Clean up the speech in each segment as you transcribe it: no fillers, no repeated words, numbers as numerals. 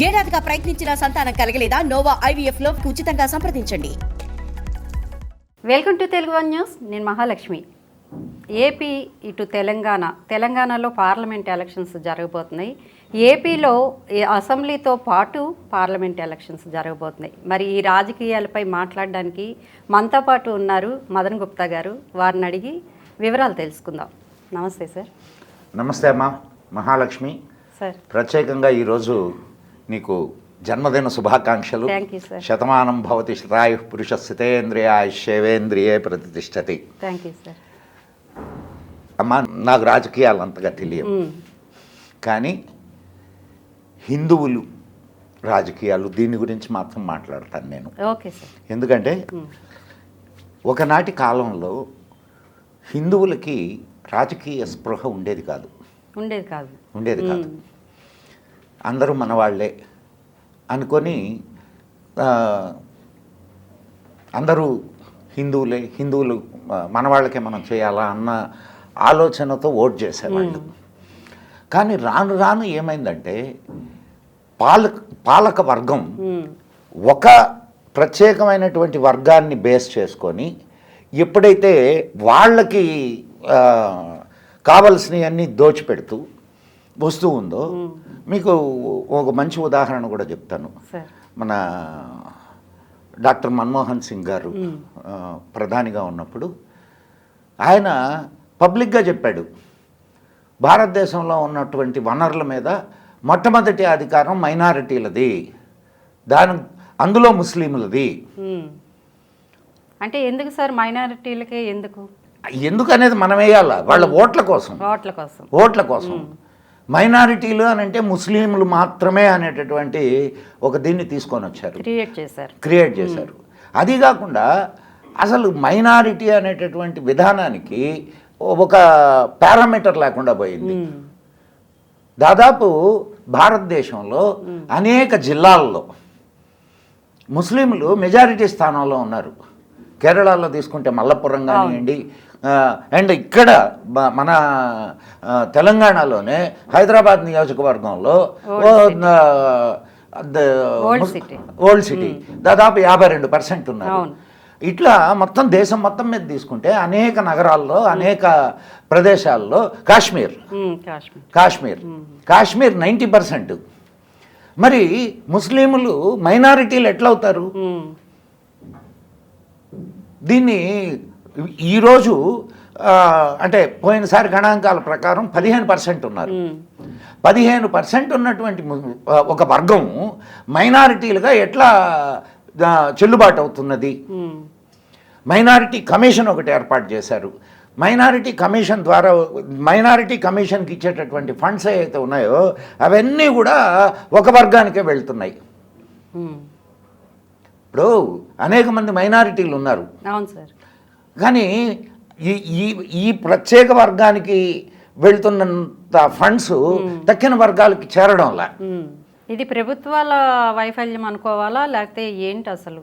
ఏడాదిగా ప్రయత్నించిన సంతానం కలగలేదా? Noah IVF లో ఉచితంగా సంప్రదించండి. Welcome to Telugu one news. నేను మహాలక్ష్మి. ఏపీ ఇటు తెలంగాణలో పార్లమెంట్ ఎలక్షన్స్ జరగబోతున్నాయి. ఏపీలో అసెంబ్లీతో పాటు పార్లమెంట్ ఎలక్షన్స్ జరగబోతున్నాయి. మరి ఈ రాజకీయాలపై మాట్లాడడానికి మనతో పాటు ఉన్నారు మదన్ గుప్తా గారు. వారిని అడిగి వివరాలు తెలుసుకుందాం. నమస్తే సార్. నమస్తే అమ్మా మహాలక్ష్మి. సార్ ప్రత్యేకంగా ఈరోజు నీకు జన్మదిన శుభాకాంక్షలు. Thank you sir. శతమానం భవతి శతాయుః పురుషः శతేంద్రియాయుష్యేవేంద్రియే ప్రతిష్టతి. Thank you sir. అమ్మా, నాకు రాజకీయాలు అంతగా తెలియదు, కానీ హిందువులు రాజకీయాలు దీని గురించి మాత్రం మాట్లాడతాను నేను. Okay sir. అందరికీ ఒకనాటి కాలంలో హిందువులకి రాజకీయ స్పృహ ఉండేది కాదు. అందరూ మనవాళ్లే అనుకొని అందరూ హిందువులు మనవాళ్ళకే మనం చేయాలా అన్న ఆలోచనతో ఓట్ చేసేవాళ్ళు. కానీ రాను రాను ఏమైందంటే పాలక వర్గం ఒక ప్రత్యేకమైనటువంటి వర్గాన్ని బేస్ చేసుకొని ఎప్పుడైతే వాళ్ళకి కావలసినవన్నీ దోచిపెడుతూ వస్తూ ఉందో, మీకు ఒక మంచి ఉదాహరణ కూడా చెప్తాను. మన డాక్టర్ మన్మోహన్ సింగ్ గారు ప్రధానిగా ఉన్నప్పుడు ఆయన పబ్లిక్గా చెప్పాడు, భారతదేశంలో ఉన్నటువంటి వనరుల మీద మొట్టమొదటి అధికారం మైనారిటీలది, అందులో ముస్లింలది. అంటే ఎందుకు సార్ మైనారిటీలకే ఎందుకు అనేది మనం వేయాల, వాళ్ళ ఓట్ల కోసం. మైనారిటీలు అని అంటే ముస్లింలు మాత్రమే అనేటటువంటి ఒక దీన్ని తీసుకొని వచ్చారు, క్రియేట్ చేశారు. అది కాకుండా అసలు మైనారిటీ అనేటటువంటి విధానానికి ఒక పారామీటర్ లేకుండా పోయింది. దాదాపు భారతదేశంలో అనేక జిల్లాల్లో ముస్లింలు మెజారిటీ స్థానంలో ఉన్నారు. కేరళలో తీసుకుంటే మల్లపురం కానివ్వండి, అండ్ ఇక్కడ మన తెలంగాణలోనే హైదరాబాద్ నియోజకవర్గంలో ఓల్డ్ సిటీ దాదాపు 52% ఉన్నారు. ఇట్లా మొత్తం దేశం మొత్తం మీద తీసుకుంటే అనేక నగరాల్లో, అనేక ప్రదేశాల్లో కాశ్మీర్ 90%. మరి ముస్లింలు మైనారిటీలు ఎట్లవుతారు? దీన్ని ఈరోజు అంటే పోయినసారి గణాంకాల ప్రకారం 15% ఉన్నారు. 15% ఉన్నటువంటి ఒక వర్గం మైనారిటీలుగా ఎట్లా చెల్లుబాటు అవుతున్నది? మైనారిటీ కమిషన్ ఒకటి ఏర్పాటు చేశారు. మైనారిటీ కమిషన్ ద్వారా మైనారిటీ కమిషన్కి ఇచ్చేటటువంటి ఫండ్స్ ఏవైతే ఉన్నాయో అవన్నీ కూడా ఒక వర్గానికే వెళ్తున్నాయి. ఇప్పుడు అనేక మంది మైనారిటీలు ఉన్నారు, కానీ ఈ ప్రత్యేక వర్గానికి వెళ్తున్నంత ఫండ్స్ తక్కిన వర్గాలకి చేరడంలా. ఇది ప్రభుత్వాల వైఫల్యం అనుకోవాలా, లేకపోతే ఏంటి? అసలు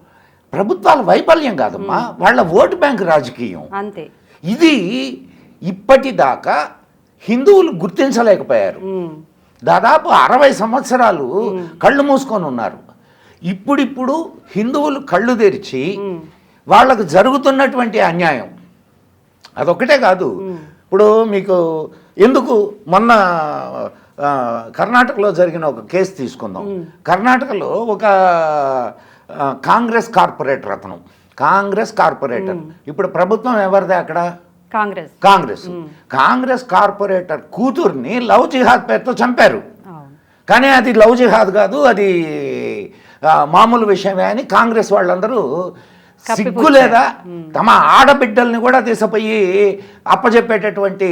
ప్రభుత్వాల వైఫల్యం కాదమ్మా, వాళ్ళ ఓటు బ్యాంక్ రాజకీయం అంతే. ఇది ఇప్పటిదాకా హిందువులు గుర్తించలేకపోయారు. దాదాపు 60 సంవత్సరాలు కళ్ళు మూసుకొని ఉన్నారు. ఇప్పుడిప్పుడు హిందువులు కళ్ళు తెరిచి వాళ్ళకు జరుగుతున్నటువంటి అన్యాయం అదొక్కటే కాదు. ఇప్పుడు మీకు ఎందుకు మొన్న కర్ణాటకలో జరిగిన ఒక కేసు తీసుకుందాం. కర్ణాటకలో ఒక కాంగ్రెస్ కార్పొరేటర్ ఇప్పుడు ప్రభుత్వం ఎవరిదే అక్కడ? కాంగ్రెస్ కార్పొరేటర్ కూతుర్ని లవ్ జిహాద్ పేరుతో చంపారు. కానీ అది లవ్ జిహాద్ కాదు, అది మామూలు విషయమే అని కాంగ్రెస్ వాళ్ళందరూ సిగ్గు లేదా తమ ఆడబిడ్డల్ని కూడా తీసిపోయి అప్పచెప్పేటటువంటి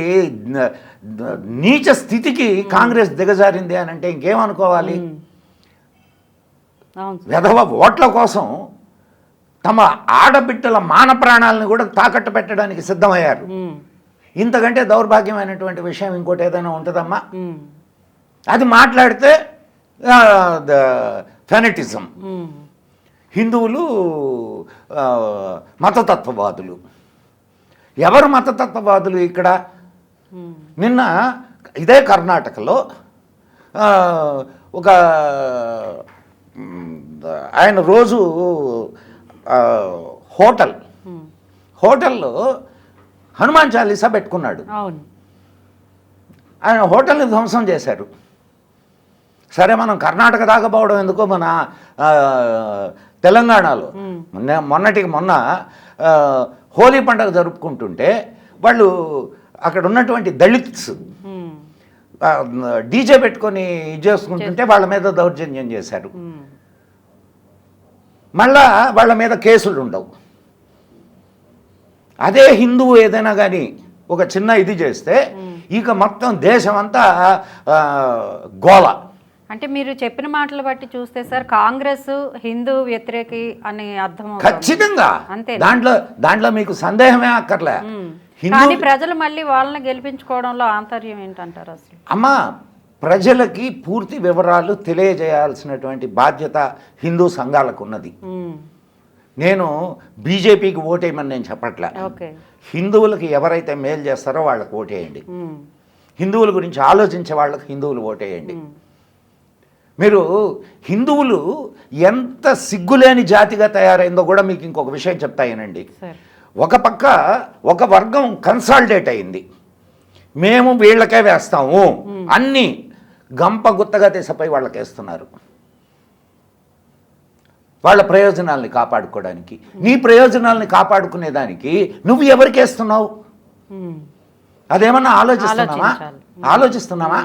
నీచ స్థితికి కాంగ్రెస్ దిగజారింది అని అంటే ఇంకేమనుకోవాలి? వెధవ ఓట్ల కోసం తమ ఆడబిడ్డల మాన ప్రాణాలను కూడా తాకట్టు పెట్టడానికి సిద్ధమయ్యారు. ఇంతకంటే దౌర్భాగ్యమైనటువంటి విషయం ఇంకోటి ఏదైనా ఉంటుందమ్మా? అది మాట్లాడితే ఫెనటిజం, హిందువులు మతతత్వవాదులు. ఎవరు మతతత్వవాదులు ఇక్కడ? నిన్న ఇదే కర్ణాటకలో ఒక ఆయన రోజు ఆ, హోటల్లో హనుమాన్ చాలీసా పెట్టుకున్నాడు. అవును. ఆయన హోటల్ని ధ్వంసం చేశారు. సరే, మనం కర్ణాటక దాకా పోవడం ఎందుకో, మన తెలంగాణలో మొన్నటికి మొన్న హోలీ పండుగ జరుపుకుంటుంటే వాళ్ళు అక్కడ ఉన్నటువంటి దళిత్స్ డీజే పెట్టుకొని ఇది చేసుకుంటుంటే వాళ్ళ మీద దౌర్జన్యం చేశారు. మళ్ళా వాళ్ళ మీద కేసులు ఉండవు. అదే హిందువు ఏదైనా కానీ ఒక చిన్న ఇది చేస్తే ఇక మొత్తం దేశం అంతా గోల. అంటే మీరు చెప్పిన మాటలు బట్టి చూస్తే సార్, కాంగ్రెస్ హిందూ వ్యతిరేకి అని అర్థం ఖచ్చితంగా. అంతే. దాంట్లో మీకు సందేహమే అక్కర్లే. కానీ ప్రజలు మళ్ళీ వాళ్ళని గెలిపించుకోవడంలో ఆంతర్యం ఏంటంటారు అసలు? అమ్మా, ప్రజలకి పూర్తి వివరాలు తెలియజేయాల్సినటువంటి బాధ్యత హిందూ సంఘాలకు ఉన్నది. నేను బీజేపీకి ఓటేయమని నేను చెప్పట్లే. హిందువులకి ఎవరైతే మేలు చేస్తారో వాళ్ళకి ఓటేయండి. హిందువుల గురించి ఆలోచించే వాళ్ళకి హిందువులు ఓటేయండి. మీరు హిందువులు ఎంత సిగ్గులేని జాతిగా తయారైందో కూడా మీకు ఇంకొక విషయం చెప్తాయనండి. ఒక పక్క ఒక వర్గం కన్సాలిడేట్ అయింది, మేము వీళ్ళకే వేస్తాము అన్నీ గంప గుత్తగా తీసపై వాళ్ళకి వేస్తున్నారు. వాళ్ళ ప్రయోజనాల్ని కాపాడుకోవడానికి. నీ ప్రయోజనాల్ని కాపాడుకునేదానికి నువ్వు ఎవరికి వేస్తున్నావు? అదేమన్నా ఆలోచిస్తున్నావా?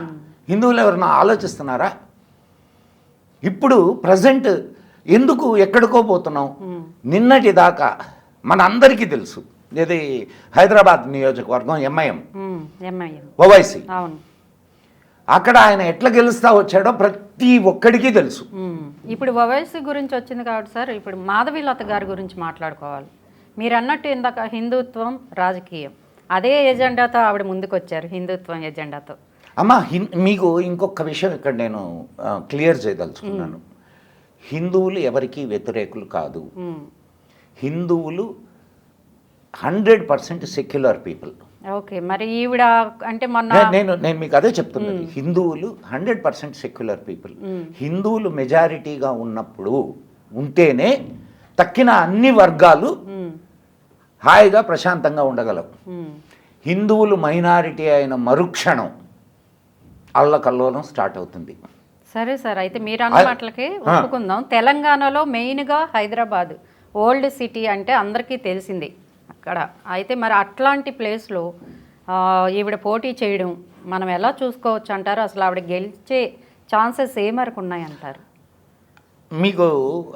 హిందువులు ఎవరన్నా ఆలోచిస్తున్నారా? ఇప్పుడు ప్రజెంట్ ఎందుకు ఎక్కడికో పోతున్నాం? నిన్నటి దాకా మన అందరికీ తెలుసు, ఇది హైదరాబాద్ నియోజకవర్గం ఎంఐఎం ఓవైసీ. అక్కడ ఆయన ఎట్లా గెలుస్తా వచ్చాడో ప్రతి ఒక్కడికి తెలుసు. ఇప్పుడు ఓవైసీ గురించి వచ్చింది కాబట్టి సార్, ఇప్పుడు మాధవీలత గారి గురించి మాట్లాడుకోవాలి. మీరు అన్నట్టు ఇందాక హిందుత్వం రాజకీయం, అదే ఎజెండాతో ఆవిడ ముందుకు వచ్చారు, హిందుత్వం ఎజెండాతో. అమ్మా, మీకు ఇంకొక విషయం ఇక్కడ నేను క్లియర్ చేయదలుచుకున్నాను. హిందువులు ఎవరికీ వ్యతిరేకులు కాదు. హిందువులు 100% సెక్యులర్ పీపుల్. ఓకే, మరి ఈవిడ అంటే నేను మీకు అదే చెప్తున్నాను. హిందువులు 100% సెక్యులర్ పీపుల్. హిందువులు మెజారిటీగా ఉన్నప్పుడు ఉంటేనే తక్కిన అన్ని వర్గాలు హాయిగా ప్రశాంతంగా ఉండగలవు. హిందువులు మైనారిటీ అయిన మరుక్షణం అల్లకల్లోలం స్టార్ట్ అవుతుంది. సరే సార్, అయితే మీరు అన్న మాటలకి ఒప్పుకుందాం. తెలంగాణలో మెయిన్గా హైదరాబాద్ ఓల్డ్ సిటీ అంటే అందరికీ తెలిసింది అక్కడ. అయితే మరి అట్లాంటి ప్లేస్లో ఈవిడ పోటీ చేయడం మనం ఎలా చూసుకోవచ్చు అంటారు? అసలు ఆవిడ గెలిచే ఛాన్సెస్ ఏ మేరకు ఉన్నాయంటారు? మీకు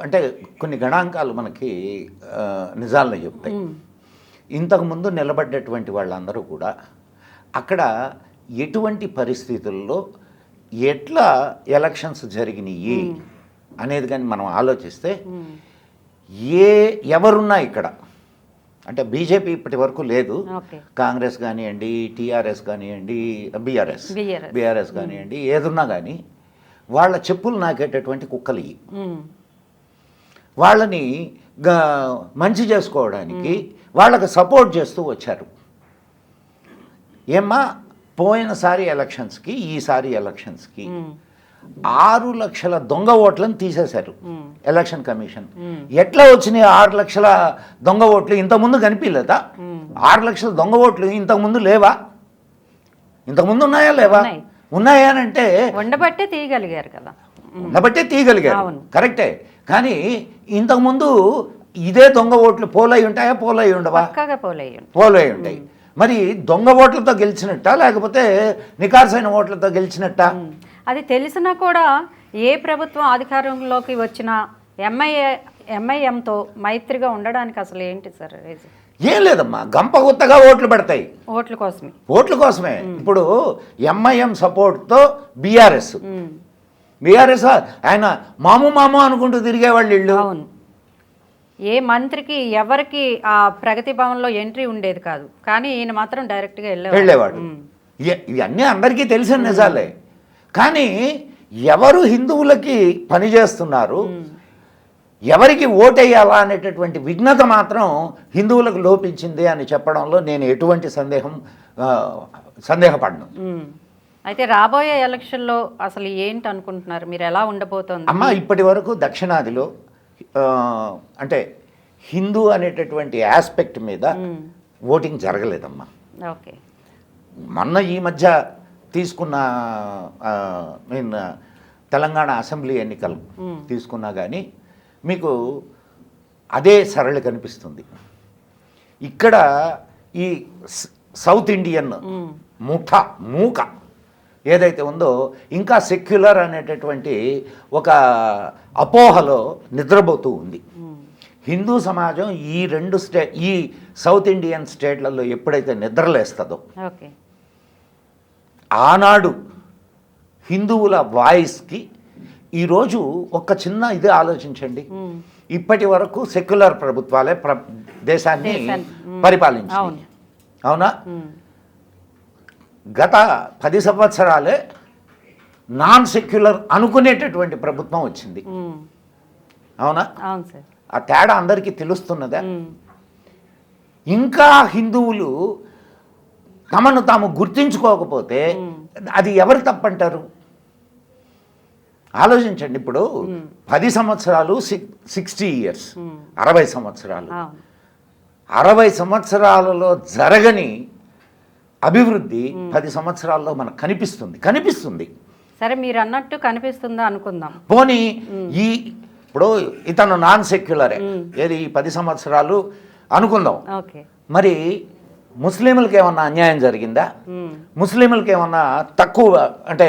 అంటే కొన్ని గణాంకాలు మనకి నిజాలను చెప్తాయి. ఇంతకుముందు నిలబడ్డటువంటి వాళ్ళందరూ కూడా అక్కడ ఎటువంటి పరిస్థితుల్లో ఎట్లా ఎలక్షన్స్ జరిగినాయి అనేది కానీ మనం ఆలోచిస్తే ఎవరున్నా ఇక్కడ అంటే బీజేపీ ఇప్పటి వరకు లేదు, కాంగ్రెస్ కానివ్వండి, టీఆర్ఎస్ కానివ్వండి, బీఆర్ఎస్ కానివ్వండి, ఏదున్నా కానీ వాళ్ళ చెప్పులు నాకేటటువంటి కుక్కలు ఇవి. వాళ్ళని మంచి చేసుకోవడానికి వాళ్ళకి సపోర్ట్ చేస్తూ వచ్చారు. ఏమ్మా, పోయినసారి ఎలక్షన్స్కి ఈసారి ఎలక్షన్స్కి 6 లక్షల దొంగ ఓట్లను తీసేశారు ఎలక్షన్ కమిషన్. ఎట్లా వచ్చినాయి 6 లక్షల దొంగ ఓట్లు? ఇంతకుముందు కనిపించలేదా? 6 లక్షల దొంగ ఓట్లు ఇంతకుముందు లేవా? ఇంతకుముందు ఉన్నాయా లేవా? ఉన్నాయా అని అంటే ఉండబట్టే తీయగలిగారు కదా. ఉండబట్టే తీయగలిగారు, కరెక్టే. కానీ ఇంతకుముందు ఇదే దొంగ ఓట్లు పోలై ఉంటాయా? పోలై ఉండవా? పోలై ఉంటాయి. మరి దొంగ ఓట్లతో గెలిచినట్ట లేకపోతే నికార్సైన ఓట్లతో గెలిచినట్ట? అది తెలిసినా కూడా ఏ ప్రభుత్వం అధికారంలోకి వచ్చినా ఎంఐఎంతో మైత్రిగా ఉండడానికి అసలు ఏంటి సార్ రీజన్? ఏం లేదమ్మా, గంప గుత్తగా ఓట్లు పడతాయి. ఓట్ల కోసమే. ఇప్పుడు ఎంఐఎం సపోర్ట్తో బీఆర్ఎస్ ఆయన మాము అనుకుంటూ తిరిగేవాళ్ళు వీళ్ళు. అవును, ఏ మంత్రికి ఎవరికి ఆ ప్రగతి భవన్లో ఎంట్రీ ఉండేది కాదు, కానీ ఈయన మాత్రం డైరెక్ట్గా వెళ్ళేవాడు. ఇవన్నీ అందరికీ తెలిసిన నిజాలే. కానీ ఎవరు హిందువులకి పనిచేస్తున్నారు, ఎవరికి ఓటేయాలా అనేటటువంటి విఘ్నత మాత్రం హిందువులకు లోపించింది అని చెప్పడంలో నేను ఎటువంటి సందేహపడను. అయితే రాబోయే ఎలక్షన్లో అసలు ఏంటి అనుకుంటున్నారు మీరు? ఎలా ఉండబోతోంది? అమ్మ, ఇప్పటి వరకు దక్షిణాదిలో అంటే హిందూ అనేటటువంటి ఆస్పెక్ట్ మీద ఓటింగ్ జరగలేదమ్మా. ఓకే. మొన్న ఈ మధ్య తీసుకున్న మీన్ తెలంగాణ అసెంబ్లీ ఎన్నికలు తీసుకున్నా కానీ మీకు అదే సరళి కనిపిస్తుంది. ఇక్కడ ఈ సౌత్ ఇండియన్ మూక ఏదైతే ఉందో ఇంకా సెక్యులర్ అనేటటువంటి ఒక అపోహలో నిద్రపోతూ ఉంది. హిందూ సమాజం ఈ సౌత్ ఇండియన్ స్టేట్లలో ఎప్పుడైతే నిద్రలేస్తుందో ఓకే, ఆనాడు హిందువుల వాయిస్కి ఈరోజు ఒక చిన్న ఇదే ఆలోచించండి. ఇప్పటి వరకు సెక్యులర్ ప్రభుత్వాలే దేశాన్ని పరిపాలించాయి, అవునా? గత 10 సంవత్సరాలే నాన్ సెక్యులర్ అనుకునేటటువంటి ప్రభుత్వం వచ్చింది, అవునా? అవును సార్. ఆ తేడా అందరికీ తెలుస్తున్నదా? ఇంకా హిందువులు తమను తాము గుర్తించుకోకపోతే అది ఎవరు తప్పంటారు? ఆలోచించండి. ఇప్పుడు 10 సంవత్సరాలు 60 ఇయర్స్, 60 సంవత్సరాలు, 60 సంవత్సరాలలో జరగని అభివృద్ధి 10 సంవత్సరాల్లో మనకు కనిపిస్తుంది. సరే, మీరు అన్నట్టు కనిపిస్తుందా అనుకుందాం. పోనీ ఇప్పుడు ఇతను నాన్ సెక్యులరే, ఏది 10 సంవత్సరాలు అనుకుందాం. ఓకే. మరి ముస్లింలకి ఏమన్నా అన్యాయం జరిగిందా? ముస్లింలకి ఏమన్నా తక్కువ, అంటే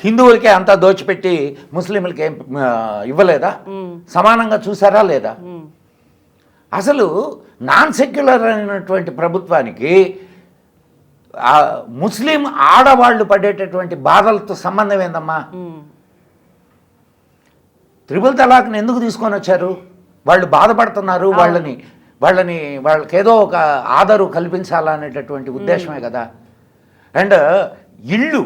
హిందువులకే అంతా దోచిపెట్టి ముస్లింలకి ఏం ఇవ్వలేదా? సమానంగా చూసారా లేదా? అసలు నాన్ సెక్యులర్ అయినటువంటి ప్రభుత్వానికి ముస్లిం ఆడవాళ్ళు పడేటటువంటి బాధలతో సంబంధం ఏందమ్మా? త్రిపుల్ తలాక్ని ఎందుకు తీసుకొని వచ్చారు? వాళ్ళు బాధపడుతున్నారు, వాళ్ళకి ఏదో ఒక ఆదరు కల్పించాలనేటటువంటి ఉద్దేశమే కదా. అండ్ ఇళ్ళు,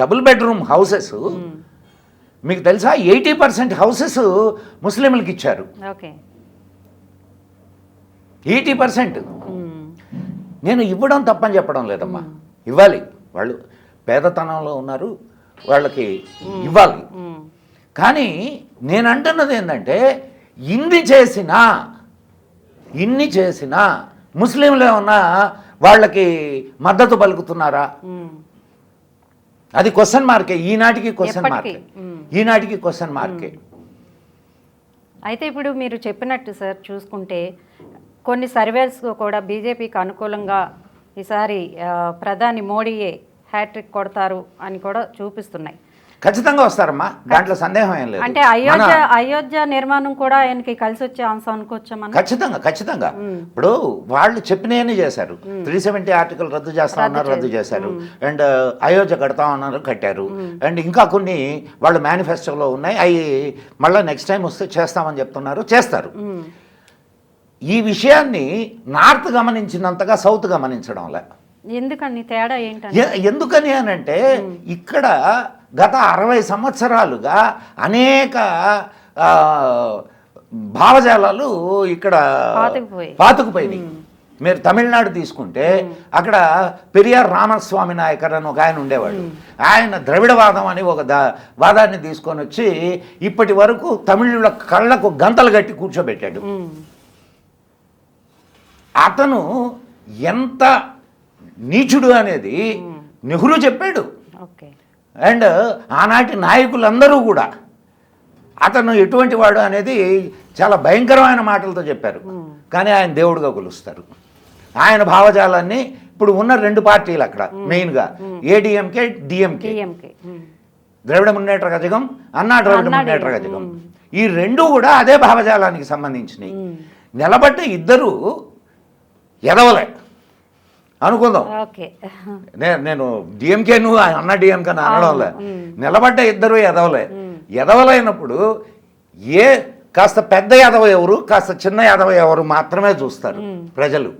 డబుల్ బెడ్రూమ్ హౌసెస్ మీకు తెలుసా 80% హౌసెస్ ముస్లింలకు ఇచ్చారు. 80%. నేను ఇవ్వడం తప్పని చెప్పడం లేదమ్మా, ఇవ్వాలి. వాళ్ళు పేదతనంలో ఉన్నారు, వాళ్ళకి ఇవ్వాలి. కానీ నేను అంటున్నది ఏంటంటే ఇన్ని చేసినా ముస్లింలు ఏమన్నా వాళ్ళకి మద్దతు పలుకుతున్నారా? అది క్వశ్చన్ మార్కే. ఈనాటికి క్వశ్చన్ మార్కే. అయితే ఇప్పుడు మీరు చెప్పినట్టు సార్ చూసుకుంటే కొన్ని సర్వేస్ కూడా బీజేపీకి అనుకూలంగా ఈసారి ప్రధాని మోడీయే హ్యాట్రిక్ కొడతారు అని కూడా చూపిస్తున్నాయి. ఖచ్చితంగా వస్తారమ్మా, దాంట్లో సందేహం ఏం లేదు. అంటే అయోధ్య నిర్మాణం కూడా ఆయనకి కలిసి వచ్చే అంశం అనుకోవచ్చా? ఖచ్చితంగా. ఇప్పుడు వాళ్ళు చెప్పినవన్నీ చేశారు. 370 ఆర్టికల్ రద్దు చేశారు. అండ్ అయోధ్య కడతామన్నారు, కట్టారు. అండ్ ఇంకా కొన్ని వాళ్ళు మేనిఫెస్టోలో ఉన్నాయి, అవి మళ్ళీ నెక్స్ట్ టైం వస్తే చేస్తామని చెప్తున్నారు, చేస్తారు. ఈ విషయాన్ని నార్త్ గమనించినంతగా సౌత్ గమనించడంలే. ఎందుకని తేడా ఎందుకని అనంటే ఇక్కడ గత 60 సంవత్సరాలుగా అనేక భావజాలాలు ఇక్కడ పాతుకుపోయినాయి. మీరు తమిళనాడు తీసుకుంటే అక్కడ పెరియార్ రామస్వామి నాయకర్ అని ఒక ఆయన ఉండేవాడు. ఆయన ద్రవిడవాదం అని ఒక వాదాన్ని తీసుకొని వచ్చి ఇప్పటి వరకు తమిళుల కళ్ళకు గంతలు కట్టి కూర్చోబెట్టాడు. అతను ఎంత నీచుడు అనేది నెహ్రూ చెప్పాడు. అండ్ ఆనాటి నాయకులందరూ కూడా అతను ఎటువంటి వాడు అనేది చాలా భయంకరమైన మాటలతో చెప్పారు. కానీ ఆయన దేవుడిగా కొలుస్తారు. ఆయన భావజాలాన్ని ఇప్పుడు ఉన్న 2 పార్టీలు అక్కడ మెయిన్గా ఏడీఎంకే, డిఎంకే, ద్రవిడ మున్నేట్ర కజగం, అన్నా ద్రవిడ మున్నేట్ర కజగం, ఈ 2 కూడా అదే భావజాలానికి సంబంధించినవి. నిలబడ్డ ఇద్దరు ఎదవలే అనుకుందాం. నేను డిఎంకే నువ్వు అన్న డిఎంకే అనడంలే, నిలబడ్డ ఇద్దరు ఎదవలైనప్పుడు కాస్త పెద్ద ఎదవ ఎవరు, కాస్త చిన్న ఎదవ ఎవరు మాత్రమే చూస్తారు ప్రజలు.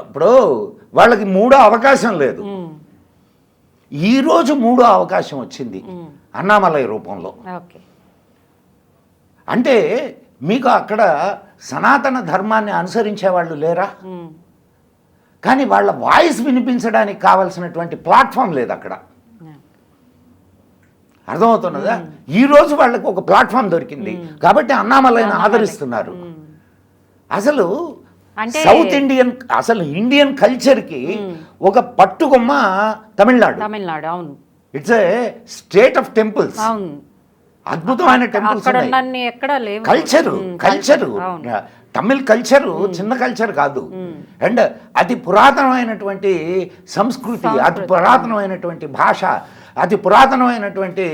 ఇప్పుడు వాళ్ళకి 3వ అవకాశం లేదు. ఈరోజు 3వ అవకాశం వచ్చింది అన్నామలై రూపంలో. అంటే మీకు అక్కడ సనాతన ధర్మాన్ని అనుసరించే వాళ్ళు లేరా? కానీ వాళ్ళ వాయిస్ వినిపించడానికి కావాల్సినటువంటి ప్లాట్ఫామ్ లేదు అక్కడ. అర్థమవుతున్నదా? ఈ రోజు వాళ్ళకి ఒక ప్లాట్ఫామ్ దొరికింది కాబట్టి అన్నామలైని ఆదరిస్తున్నారు. అసలు అంటే సౌత్ ఇండియన్, అసలు ఇండియన్ కల్చర్కి ఒక పట్టుకొమ్మ తమిళనాడు. అవును, it's a state of temples. అవును, అద్భుతమైన టెంపుల్స్ ఎక్కడ లేవు. కల్చరు తమిళ్ కల్చరు చిన్న కల్చర్ కాదు. అండ్ అతి పురాతనమైనటువంటి సంస్కృతి, అతి పురాతనమైనటువంటి భాష, అతి పురాతనమైనటువంటి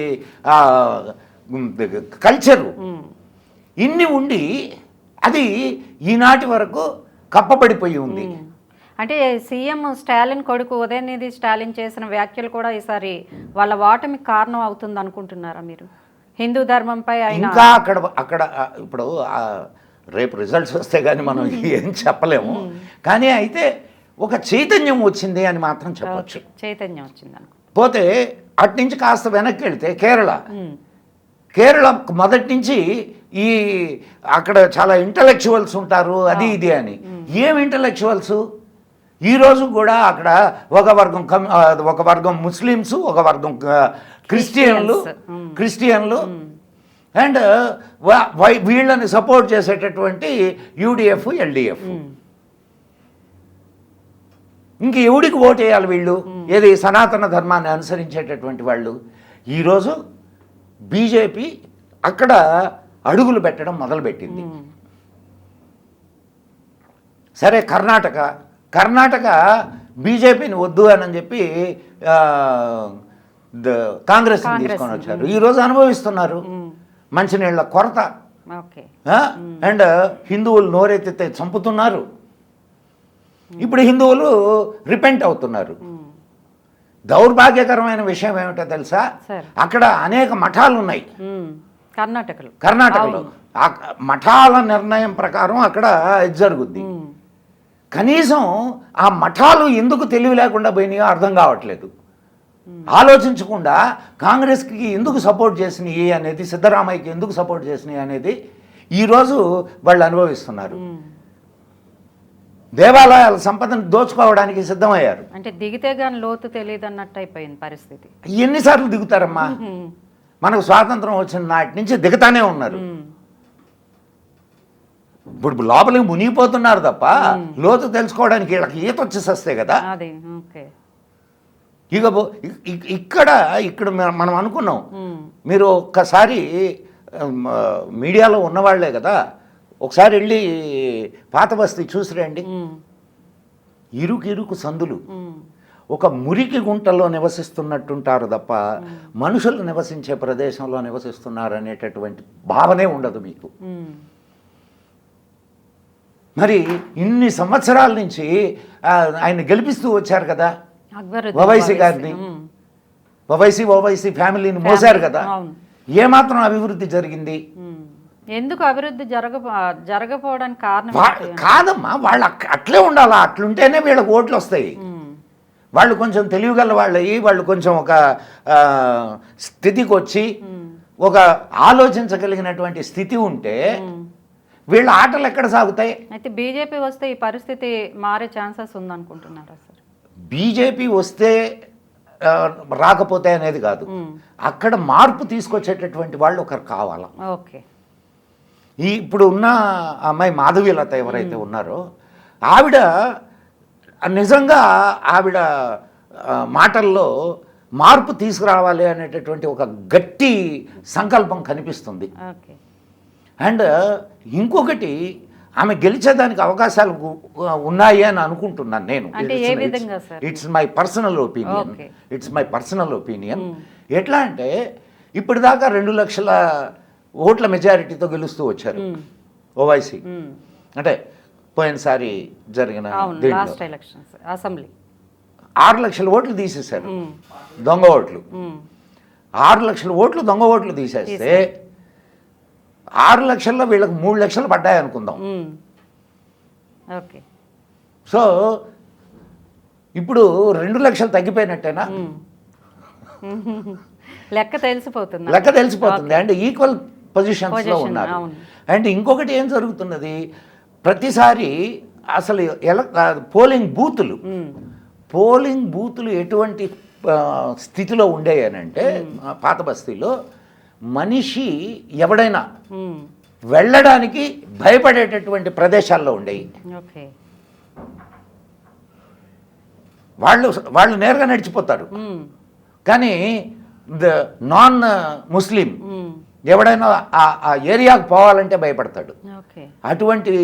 కల్చరు ఇన్ని ఉండి అది ఈనాటి వరకు కప్పబడిపోయి ఉంది. అంటే సీఎం స్టాలిన్ కొడుకు ఉదయనిధి స్టాలిన్ చేసిన వ్యాఖ్యలు కూడా ఈసారి వాళ్ళ ఓటమికి కారణం అవుతుంది అనుకుంటున్నారా మీరు? హిందూ ధర్మంపై ఇంకా అక్కడ ఇప్పుడు రేపు రిజల్ట్స్ వస్తే కానీ మనం ఏం చెప్పలేము. కానీ అయితే ఒక చైతన్యం వచ్చింది అని మాత్రం చెప్పచ్చు. చైతన్యం వచ్చింది అనుకో. పోతే అటు నుంచి కాస్త వెనక్కి వెళ్తే కేరళ మొదటి నుంచి ఈ అక్కడ చాలా ఇంటలెక్చువల్స్ ఉంటారు, అది ఇది అని. ఏం ఇంటలెక్చువల్స్? ఈరోజు కూడా అక్కడ ఒక వర్గం ముస్లిమ్స్, ఒక వర్గం క్రిస్టియన్లు అండ్ వీళ్ళని సపోర్ట్ చేసేటటువంటి యూడిఎఫ్, ఎల్డిఎఫ్. ఇంక ఎవడికి ఓటు వేయాలి వీళ్ళు? ఏది సనాతన ధర్మాన్ని అనుసరించేటటువంటి వాళ్ళు. ఈరోజు బీజేపీ అక్కడ అడుగులు పెట్టడం మొదలుపెట్టింది. సరే, కర్ణాటక బీజేపీని వద్దు అని చెప్పి కాంగ్రెస్ని తీసుకొని వచ్చారు. ఈరోజు అనుభవిస్తున్నారు మంచినీళ్ళ కొరత. అండ్ హిందువులు నోరెత్తితే చంపుతున్నారు. ఇప్పుడు హిందువులు రిపెంట్ అవుతున్నారు. దౌర్భాగ్యకరమైన విషయం ఏమిటో తెలుసా? అక్కడ అనేక మఠాలు ఉన్నాయి కర్ణాటకలో. ఆ మఠాల నిర్ణయం ప్రకారం అక్కడ ఇది జరుగుద్ది. కనీసం ఆ మఠాలు ఎందుకు తెలివి లేకుండా పోయినాయో అర్థం కావట్లేదు. ఆలోచించకుండా కాంగ్రెస్కి ఎందుకు సపోర్ట్ చేసినాయి అనేది, సిద్ధరామయ్యకి ఎందుకు సపోర్ట్ చేసినాయి అనేది ఈరోజు వాళ్ళు అనుభవిస్తున్నారు. దేవాలయాల సంపదను దోచుకోవడానికి సిద్ధమయ్యారు. అంటే దిగితే గాని లోతు తెలియదు అన్నట్టు అయిపోయింది పరిస్థితి. ఎన్నిసార్లు దిగుతారమ్మా? మనకు స్వాతంత్రం వచ్చిన నాటి నుంచి దిగుతానే ఉన్నారు. ఇప్పుడు లోపలికి మునిగిపోతున్నారు తప్ప లోతు తెలుసుకోవడానికి వీళ్ళకి ఈత వచ్చేసేస్తే కదా. ఇక్కడ మనం అనుకున్నాం, మీరు ఒక్కసారి మీడియాలో ఉన్నవాళ్లే కదా, ఒకసారి వెళ్ళి పాత బస్తీ చూసిరండి. ఇరుకు సందులు, ఒక మురికి గుంటలో నివసిస్తున్నట్టుంటారు తప్ప మనుషులు నివసించే ప్రదేశంలో నివసిస్తున్నారు అనేటటువంటి భావనే ఉండదు మీకు. మరి ఇన్ని సంవత్సరాల నుంచి ఆయన గెలిపిస్తూ వచ్చారు కదా ఓవైసీ గారిని. ఓవైసీ ఫ్యామిలీని మోసారు కదా. ఏమాత్రం అభివృద్ధి జరిగింది? ఎందుకు అభివృద్ధి జరగపోవడానికి కారణం కాదమ్మా, వాళ్ళు అట్లే ఉండాలా. అట్లుంటేనే వీళ్ళకి ఓట్లు వస్తాయి. వాళ్ళు కొంచెం తెలివిగల వాళ్ళయి, వాళ్ళు కొంచెం ఒక స్థితికి వచ్చి ఒక ఆలోచించగలిగినటువంటి స్థితి ఉంటే వీళ్ళ ఆటలు ఎక్కడ సాగుతాయి? అయితే బీజేపీ వస్తే ఈ పరిస్థితి మారే ఛాన్సెస్ ఉందనుకుంటున్నారా సార్? బీజేపీ వస్తే రాకపోతే అనేది కాదు, అక్కడ మార్పు తీసుకొచ్చేటటువంటి వాళ్ళు ఒకరు కావాలా. ఓకే, ఇప్పుడు ఉన్న అమ్మాయి మాధవీలత ఎవరైతే ఉన్నారో ఆవిడ నిజంగా ఆవిడ మాటల్లో మార్పు తీసుకురావాలి అనేటటువంటి ఒక గట్టి సంకల్పం కనిపిస్తుంది. అండ్ ఇంకొకటి, ఆమె గెలిచేదానికి అవకాశాలు ఉన్నాయి అని అనుకుంటున్నాను నేను. It's my personal opinion. ఎట్లా అంటే ఇప్పటిదాకా 2 లక్షల ఓట్ల మెజారిటీతో గెలుస్తూ వచ్చారు ఓవైసీ. అంటే పోయినసారి జరిగిన అసెంబ్లీ 6 లక్షల ఓట్లు తీసేశారు, దొంగ ఓట్లు. 6 లక్షల ఓట్లు దొంగ ఓట్లు తీసేస్తే 6 లక్షల్లో వీళ్ళకి 3 లక్షలు పడ్డాయి అనుకుందాం. ఓకే, సో ఇప్పుడు 2 లక్షలు తగ్గిపోయినట్టేనా? లెక్క తెలిసిపోతుంది. అండ్ ఈక్వల్ పొజిషన్స్లో ఉన్నారు. అండ్ ఇంకొకటి ఏం జరుగుతున్నది, ప్రతిసారి అసలు పోలింగ్ బూతులు ఎటువంటి స్థితిలో ఉండేయనంటే పాత బస్తీలో మనిషి ఎవడైనా వెళ్ళడానికి భయపడేటటువంటి ప్రదేశాల్లో ఉండేవి. ఓకే. వాళ్ళు నేరుగా నడిచిపోతారు. కానీ నాన్ ముస్లిం ఎవడైనా ఆ ఏరియాకు పోవాలంటే భయపడతాడు. అటువంటి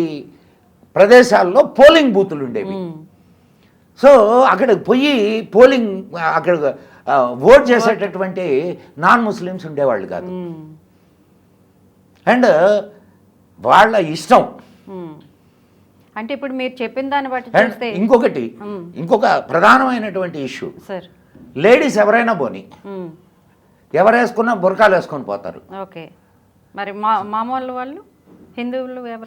ప్రదేశాల్లో పోలింగ్ బూతులు ఉండేవి. సో అక్కడికి పోయి పోలింగ్ అక్కడ ఓట్ చేసేటటువంటి నాన్ ముస్లిమ్స్ ఉండేవాళ్ళు కాదు. అండ్ వాళ్ళ ఇష్టం. అంటే ఇప్పుడు మీరు చెప్పిన దాన్ని బట్టి చూస్తే ఇంకొక ప్రధానమైనటువంటి ఇష్యూ, సార్, లేడీస్ ఎవరైనా పోని ఎవరు వేసుకున్నా బుర్కాలు వేసుకొని పోతారు. ఓకే. మరి మామూలు వాళ్ళు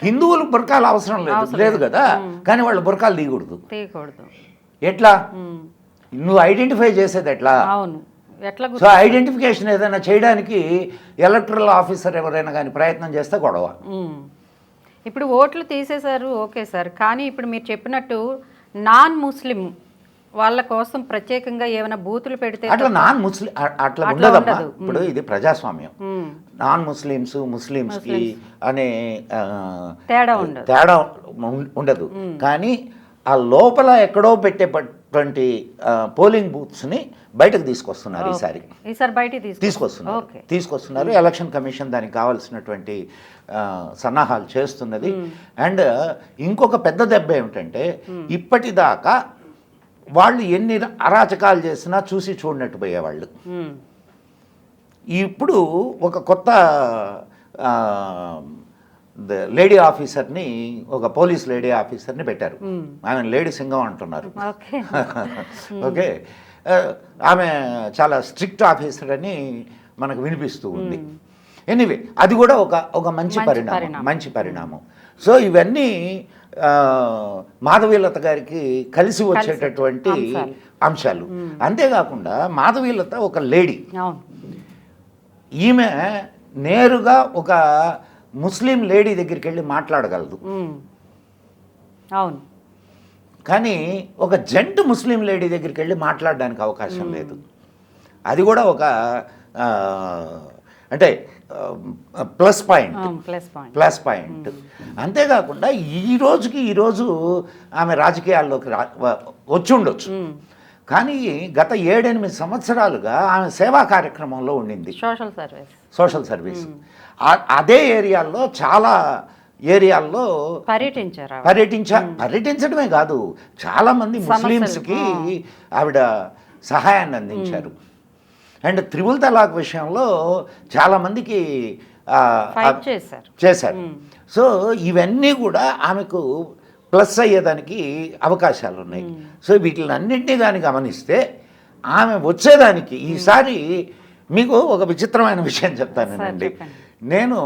హిందువులు బుర్కాలు అవసరం లేదు కదా, కానీ వాళ్ళు బుర్కాలు తీయకూడదు. ఎట్లా నువ్వు ఐడెంటిఫై చేసేది ఎట్లా? అవును, ఎట్లా? సో ఐడెంటిఫికేషన్ ఏదైనా చేయడానికి ఎలక్టరల్ ఆఫీసర్ ఎవరైనా కానీ ప్రయత్నం చేస్తే గొడవ. ఇప్పుడు ఓట్లు తీసేశారు, ఓకే సార్, కానీ ఇప్పుడు మీరు చెప్పినట్టు నాన్ ముస్లిం వాళ్ళ కోసం ప్రత్యేకంగా ఏమైనా బూతులు పెడితే అట్లా నాన్ ముస్లిం అట్లా ఉండదమ్మా. ఇప్పుడు ఇది ప్రజాస్వామ్యం. నాన్ ముస్లిమ్స్కి అనే తేడా ఉండదు. కానీ ఆ లోపల ఎక్కడో పెట్టేటువంటి పోలింగ్ బూత్స్ని బయటకు తీసుకొస్తున్నారు. ఈసారి బయట తీసుకొస్తున్నారు. ఎలక్షన్ కమిషన్ దానికి కావాల్సినటువంటి సన్నాహాలు చేస్తున్నది. అండ్ ఇంకొక పెద్ద దెబ్బ ఏమిటంటే ఇప్పటిదాకా వాళ్ళు ఎన్ని అరాచకాలు చేసినా చూసి చూడనట్టు పోయేవాళ్ళు. ఇప్పుడు ఒక కొత్త లేడీ ఆఫీసర్ని, ఒక పోలీస్ లేడీ ఆఫీసర్ని పెట్టారు. ఆమె లేడీ సింగం అంటున్నారు. ఓకే. ఆమె చాలా స్ట్రిక్ట్ ఆఫీసర్ అని మనకు వినిపిస్తూ ఉంది. ఎనీవే అది కూడా ఒక మంచి పరిణామం. సో ఇవన్నీ మాధవీలత గారికి కలిసి వచ్చేటటువంటి అంశాలు. అంతేకాకుండా మాధవీలత ఒక లేడీ. ఈమె నేరుగా ఒక ముస్లిం లేడీ దగ్గరికి వెళ్ళి మాట్లాడగలదు. అవును. కానీ ఒక జంట్ ముస్లిం లేడీ దగ్గరికి వెళ్ళి మాట్లాడడానికి అవకాశం లేదు. అది కూడా ఒక అంటే ప్లస్ పాయింట్. అంతేకాకుండా ఈరోజు ఆమె రాజకీయాల్లోకి వచ్చి ఉండొచ్చు. కానీ గత 7-8 సంవత్సరాలుగా ఆమె సేవా కార్యక్రమంలో ఉండింది. Social service. అదే ఏరియాల్లో చాలా ఏరియాల్లో పర్యటించడమే కాదు, చాలామంది ముస్లిమ్స్కి ఆవిడ సహాయాన్ని అందించారు. అండ్ త్రిపుల్ తలాక్ విషయంలో చాలామందికి చేశారు. సో ఇవన్నీ కూడా ఆమెకు ప్లస్ అయ్యేదానికి అవకాశాలు ఉన్నాయి. సో వీటిలన్నింటినీ కానీ గమనిస్తే ఆమె వచ్చేదానికి ఈసారి మీకు ఒక విచిత్రమైన విషయం చెప్తానండి. నేను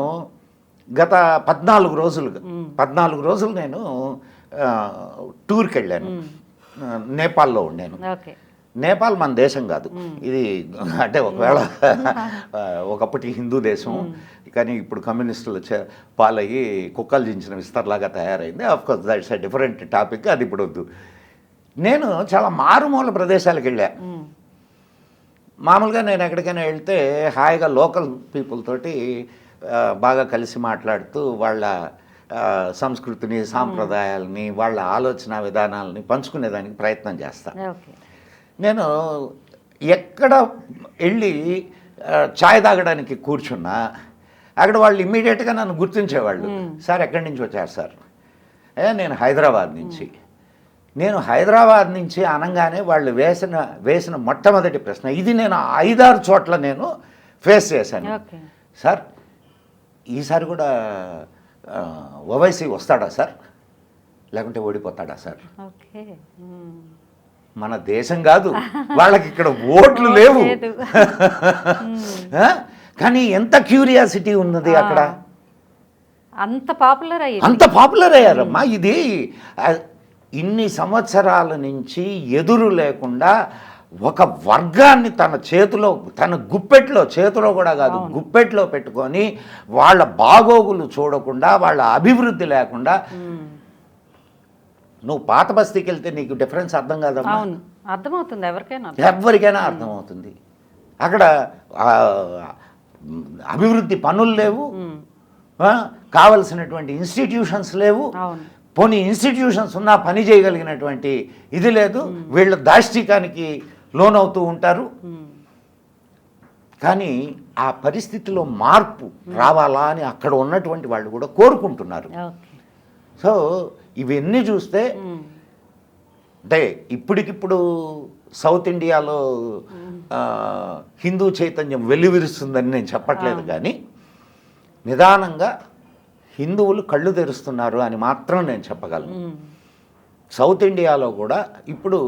గత 14 రోజులు నేను టూర్కి వెళ్ళాను. నేపాల్లో ఉండాను. నేపాల్ మన దేశం కాదు ఇది, అంటే ఒకవేళ ఒకప్పటి హిందూ దేశం, కానీ ఇప్పుడు కమ్యూనిస్టులు పాలయ్యి కుక్కలు దించిన విస్తర్లాగా తయారైంది. Of course that's a different topic, అది ఇప్పుడు వద్దు. నేను చాలా మారుమూల ప్రదేశాలకు వెళ్ళా. మామూలుగా నేను ఎక్కడికైనా వెళ్తే హాయిగా లోకల్ పీపుల్ తోటి బాగా కలిసి మాట్లాడుతూ వాళ్ళ సంస్కృతిని, సాంప్రదాయాలని, వాళ్ళ ఆలోచన విధానాలని పంచుకునేదానికి ప్రయత్నం చేస్తాను. నేను ఎక్కడ వెళ్ళి ఛాయ్ తాగడానికి కూర్చున్నా అక్కడ వాళ్ళు ఇమ్మీడియట్గా నన్ను గుర్తించేవాళ్ళు. సార్ ఎక్కడి నుంచి వచ్చారు సార్? నేను హైదరాబాద్ నుంచి. నేను హైదరాబాద్ నుంచి అనగానే వాళ్ళు వేసిన మొట్టమొదటి ప్రశ్న ఇది. నేను 5-6 చోట్ల నేను ఫేస్ చేశాను. సార్ ఈసారి కూడా ఓవైసీ వస్తాడా సార్, లేకుంటే ఓడిపోతాడా సార్? మన దేశం కాదు, వాళ్ళకి ఇక్కడ ఓట్లు లేవు. కానీ ఎంత క్యూరియాసిటీ ఉన్నది అక్కడ, అంత పాపులర్ అయ్యారమ్మా. ఇది ఇన్ని సంవత్సరాల నుంచి ఎదురు లేకుండా ఒక వర్గాన్ని తన చేతిలో కూడా కాదు, గుప్పెట్లో పెట్టుకొని వాళ్ళ బాగోగులు చూడకుండా, వాళ్ళ అభివృద్ధి లేకుండా. నువ్వు పాత బస్తీకి వెళ్తే నీకు డిఫరెన్స్ అర్థం కాదమ్మా. అర్థమవుతుంది ఎవరికైనా. ఎవరికైనా అర్థమవుతుంది. అక్కడ ఆ, అభివృద్ధి పనులు లేవు, కావలసినటువంటి ఇన్స్టిట్యూషన్స్ లేవు. అవును. పోనీ ఇన్స్టిట్యూషన్స్ ఉన్నా పని చేయగలిగినటువంటి ఇది లేదు. వీళ్ళ దాష్టికానికి లోనవుతూ ఉంటారు. కానీ ఆ పరిస్థితిలో మార్పు రావాలా అని అక్కడ ఉన్నటువంటి వాళ్ళు కూడా కోరుకుంటున్నారు. ఓకే. సో ఇవన్నీ చూస్తే అంటే ఇప్పటికిప్పుడు సౌత్ ఇండియాలో హిందూ చైతన్యం వెల్లివిరుస్తుందని నేను చెప్పట్లేదు, కానీ నిదానంగా హిందువులు కళ్ళు తెరుస్తున్నారు అని మాత్రం నేను చెప్పగలను. సౌత్ ఇండియాలో కూడా ఇప్పుడు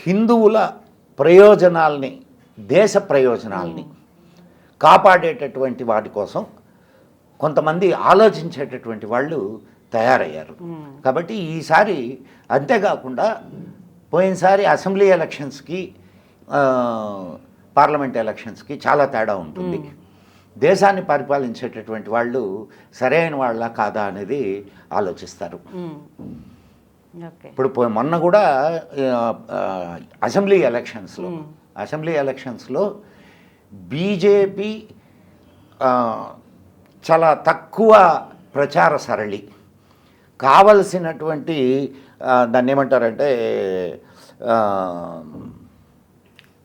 హిందువుల ప్రయోజనాల్ని, దేశ ప్రయోజనాల్ని కాపాడేటటువంటి వాటి కోసం కొంతమంది ఆలోచించేటటువంటి వాళ్ళు తయారయ్యారు. కాబట్టి ఈసారి అంతేకాకుండా పోయినసారి అసెంబ్లీ ఎలక్షన్స్కి పార్లమెంట్ ఎలక్షన్స్కి చాలా తేడా ఉంటుంది. దేశాన్ని పరిపాలించేటటువంటి వాళ్ళు సరైన వాళ్ళ కాదా అనేది ఆలోచిస్తారు. ఇప్పుడు మొన్న కూడా అసెంబ్లీ ఎలక్షన్స్లో బీజేపీ చాలా తక్కువ ప్రచార సరళి, కావలసినటువంటి దాన్ని ఏమంటారంటే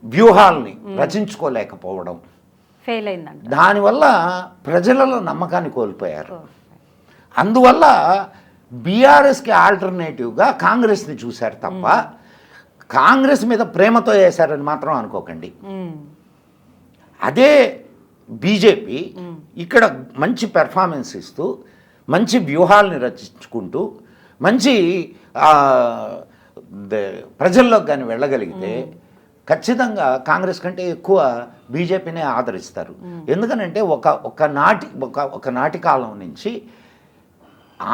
వ్యూహాల్ని రచించుకోలేకపోవడం, ఫెయిల్ అయిందంట. దానివల్ల ప్రజలలో నమ్మకాన్ని కోల్పోయారు. అందువల్ల బీఆర్ఎస్కి ఆల్టర్నేటివ్గా కాంగ్రెస్ని చూశారు తప్ప కాంగ్రెస్ మీద ప్రేమతో వేశారని మాత్రం అనుకోకండి. అదే బీజేపీ ఇక్కడ మంచి పెర్ఫార్మెన్స్ ఇస్తూ మంచి వ్యూహాల్ని రచించుకుంటూ మంచి ప్రజల్లోకి కానీ వెళ్ళగలిగితే ఖచ్చితంగా కాంగ్రెస్ కంటే ఎక్కువ బీజేపీనే ఆదరిస్తారు. ఎందుకనంటే ఒక నాటి కాలం నుంచి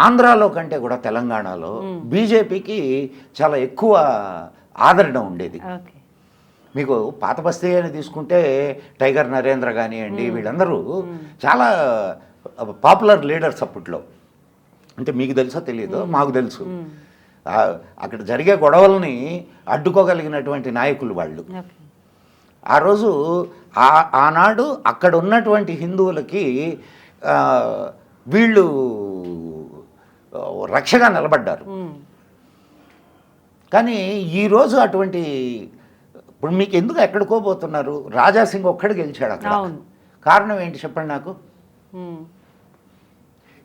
ఆంధ్రాలో కంటే కూడా తెలంగాణలో బీజేపీకి చాలా ఎక్కువ ఆదరణ ఉండేది. మీకు పాత బస్తీ అని తీసుకుంటే టైగర్ నరేంద్ర కానివ్వండి, వీళ్ళందరూ చాలా పాపులర్ లీడర్స్ అప్పట్లో. అంటే మీకు తెలుసో తెలియదు, మాకు తెలుసు. అక్కడ జరిగే గొడవల్ని అడ్డుకోగలిగినటువంటి నాయకులు వాళ్ళు. ఆ రోజు ఆనాడు అక్కడ ఉన్నటువంటి హిందువులకి వీళ్ళు రక్షగా నిలబడ్డారు. కానీ ఈరోజు అటువంటి ఇప్పుడు మీకు ఎందుకు ఎక్కడికో పోతున్నారు? రాజాసింగ్ ఒక్కడు గెలిచాడు అక్కడ. కారణం ఏంటి చెప్పండి నాకు?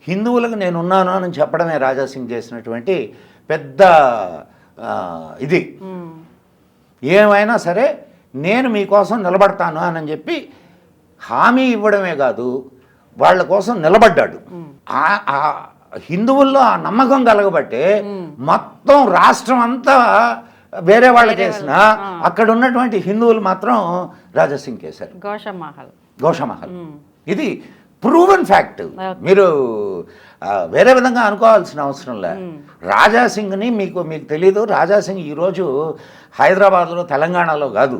హిందువులకు నేనున్నాను అని చెప్పడమే రాజాసింగ్ చేసినటువంటి పెద్ద ఇది. ఏమైనా సరే నేను మీకోసం నిలబడతాను అని చెప్పి హామీ ఇవ్వడమే కాదు, వాళ్ళ కోసం నిలబడ్డాడు. హిందువుల్లో ఆ నమ్మకం కలగబట్టే మొత్తం రాష్ట్రం అంతా వేరే వాళ్ళకి వేసిన అక్కడ ఉన్నటువంటి హిందువులు మాత్రం రాజాసింగ్ కేశారు. గోషామహల్ ఇది ప్రూవెన్ ఫ్యాక్ట్. మీరు వేరే విధంగా అనుకోవాల్సిన అవసరం లే. రాజాసింగ్ని మీకు తెలీదు. రాజాసింగ్ ఈరోజు హైదరాబాద్లో, తెలంగాణలో కాదు,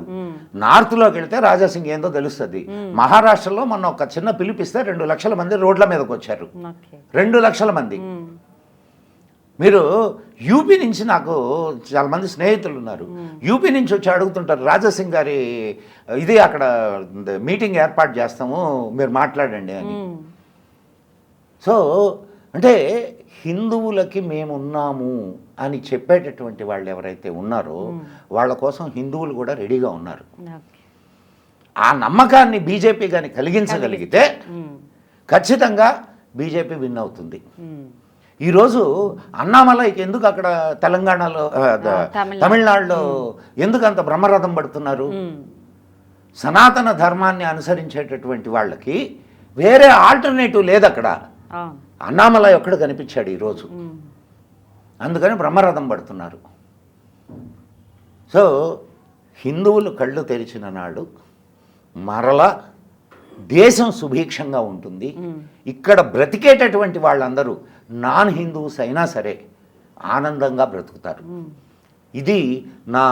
నార్త్లోకి వెళ్తే రాజాసింగ్ ఏందో తెలుస్తుంది. మహారాష్ట్రలో మొన్న ఒక చిన్న పిలిపిస్తే 2 లక్షల మంది రోడ్ల మీదకి వచ్చారు. 2 లక్షల మంది. మీరు యూపీ నుంచి, నాకు చాలా మంది స్నేహితులు ఉన్నారు, యూపీ నుంచి వచ్చి అడుగుతుంటారు, రాజాసింగ్ గారి ఇది అక్కడ మీటింగ్ ఏర్పాటు చేస్తాము, మీరు మాట్లాడండి అని. సో అంటే హిందువులకి మేమున్నాము అని చెప్పేటటువంటి వాళ్ళు ఎవరైతే ఉన్నారో వాళ్ళ కోసం హిందువులు కూడా రెడీగా ఉన్నారు. ఆ నమ్మకాన్ని బీజేపీ కానీ కలిగించగలిగితే ఖచ్చితంగా బీజేపీ విన్ అవుతుంది. ఈరోజు అన్నామలైకి ఎందుకు అక్కడ తెలంగాణలో, తమిళనాడులో ఎందుకు అంత బ్రహ్మరథం పడుతున్నారు? సనాతన ధర్మాన్ని అనుసరించేటటువంటి వాళ్ళకి వేరే ఆల్టర్నేటివ్ లేదు అక్కడ. అన్నామలై ఒక్కడు కనిపించాడు ఈరోజు, అందుకని బ్రహ్మరథం పడుతున్నారు. సో హిందువులు కళ్ళు తెరిచిన నాడు మరలా దేశం సుభిక్షంగా ఉంటుంది. ఇక్కడ బ్రతికేటటువంటి వాళ్ళందరూ నాన్ హిందూస్ అయినా సరే ఆనందంగా బ్రతుకుతారు. ఇది నా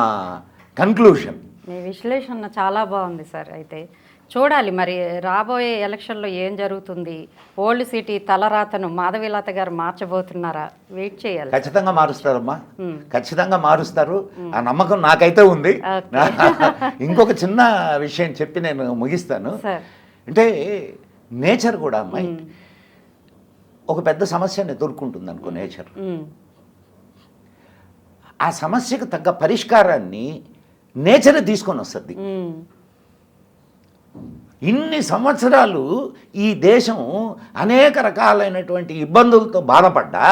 కన్క్లూషన్. మీ విశ్లేషణ చాలా బాగుంది సార్. అయితే చూడాలి మరి రాబోయే ఎలక్షన్లో ఏం జరుగుతుంది. ఓల్డ్ సిటీ తలరాతను మాధవీలత గారు మార్చబోతున్నారా? వెయిట్ చేయాలి. ఖచ్చితంగా మారుస్తారమ్మా, ఖచ్చితంగా మారుస్తారు. ఆ నమ్మకం నాకైతే ఉంది. ఇంకొక చిన్న విషయం చెప్పి నేను ముగిస్తాను. అంటే నేచర్ కూడా అమ్మాయి ఒక పెద్ద సమస్యను ఎదుర్కొంటుంది అనుకో నేచర్. ఆ సమస్యకు తగ్గ పరిష్కారాన్ని నేచర్ తీసుకొని వస్తుంది. ఇన్ని సంవత్సరాలు ఈ దేశం అనేక రకాలైనటువంటి ఇబ్బందులతో బాధపడ్డా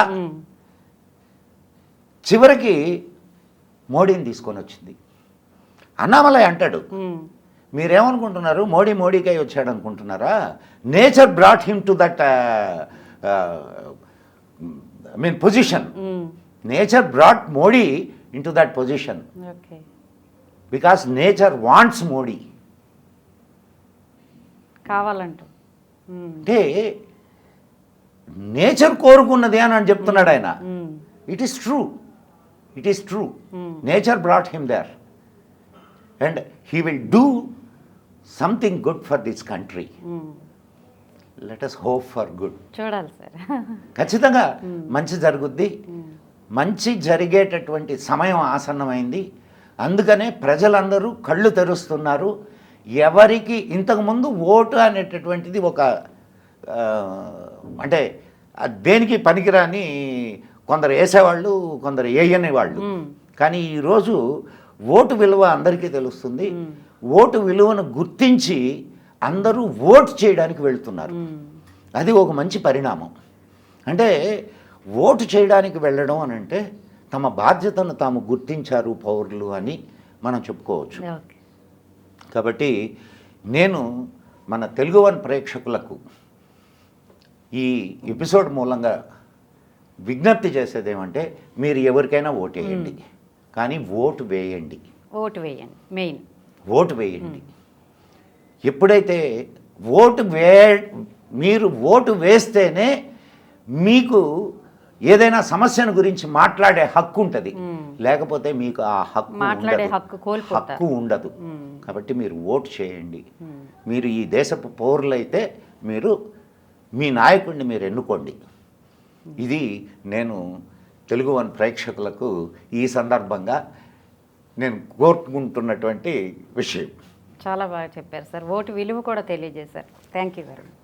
చివరికి మోడీని తీసుకొని వచ్చింది. అన్నామలై అంటాడు, మీరేమనుకుంటున్నారు మోడీకై వచ్చాడు అనుకుంటున్నారా? Nature brought him to that position. Nature brought Modi into that position because nature wants Modi. కావాలంటూ అంటే నేచర్ కోరుకున్నది అని చెప్తున్నాడు ఆయన. It is true, it is true. Nature brought him there and he will do something good for this country. Let us hope for good. చూడాలి sir. ఖచ్చితంగా మంచి జరుగుద్ది. మంచి జరిగేటటువంటి సమయం ఆసన్నమైంది. అందుకనే ప్రజలందరూ కళ్ళు తెరుస్తున్నారు. ఎవరికి ఇంతకుముందు ఓటు అనేటటువంటిది ఒక అంటే దేనికి పనికిరాని కొందరు వేసేవాళ్ళు, కొందరు వేయని వాళ్ళు. కానీ ఈరోజు ఓటు విలువ అందరికీ తెలుస్తుంది. ఓటు విలువను గుర్తించి అందరూ ఓటు చేయడానికి వెళ్తున్నారు. అది ఒక మంచి పరిణామం. అంటే ఓటు చేయడానికి వెళ్ళడం అని అంటే తమ బాధ్యతను తాము గుర్తించారు పౌరులు అని మనం చెప్పుకోవచ్చు. కాబట్టి నేను మన తెలుగు వన్ ప్రేక్షకులకు ఈ ఎపిసోడ్ మూలంగా విజ్ఞప్తి చేసేది ఏమంటే, మీరు ఎవరికైనా ఓటు వేయండి, కానీ ఓటు వేయండి. ఓటు వేయండి, మెయిన్ ఓటు వేయండి. ఎప్పుడైతే మీరు ఓటు వేస్తేనే మీకు ఏదైనా సమస్యను గురించి మాట్లాడే హక్కు ఉంటుంది. లేకపోతే మీకు ఆ హక్కు ఉండదు. కాబట్టి మీరు ఓటు చేయండి. మీరు ఈ దేశపు పౌరులైతే మీరు మీ నాయకుడిని మీరు ఎన్నుకోండి. ఇది నేను తెలుగు వన్ ప్రేక్షకులకు ఈ సందర్భంగా నేను కోరుకుంటున్నటువంటి విషయం. చాలా బాగా చెప్పారు సార్. ఓటు విలువ కూడా తెలియజేశారు. Thank you very much.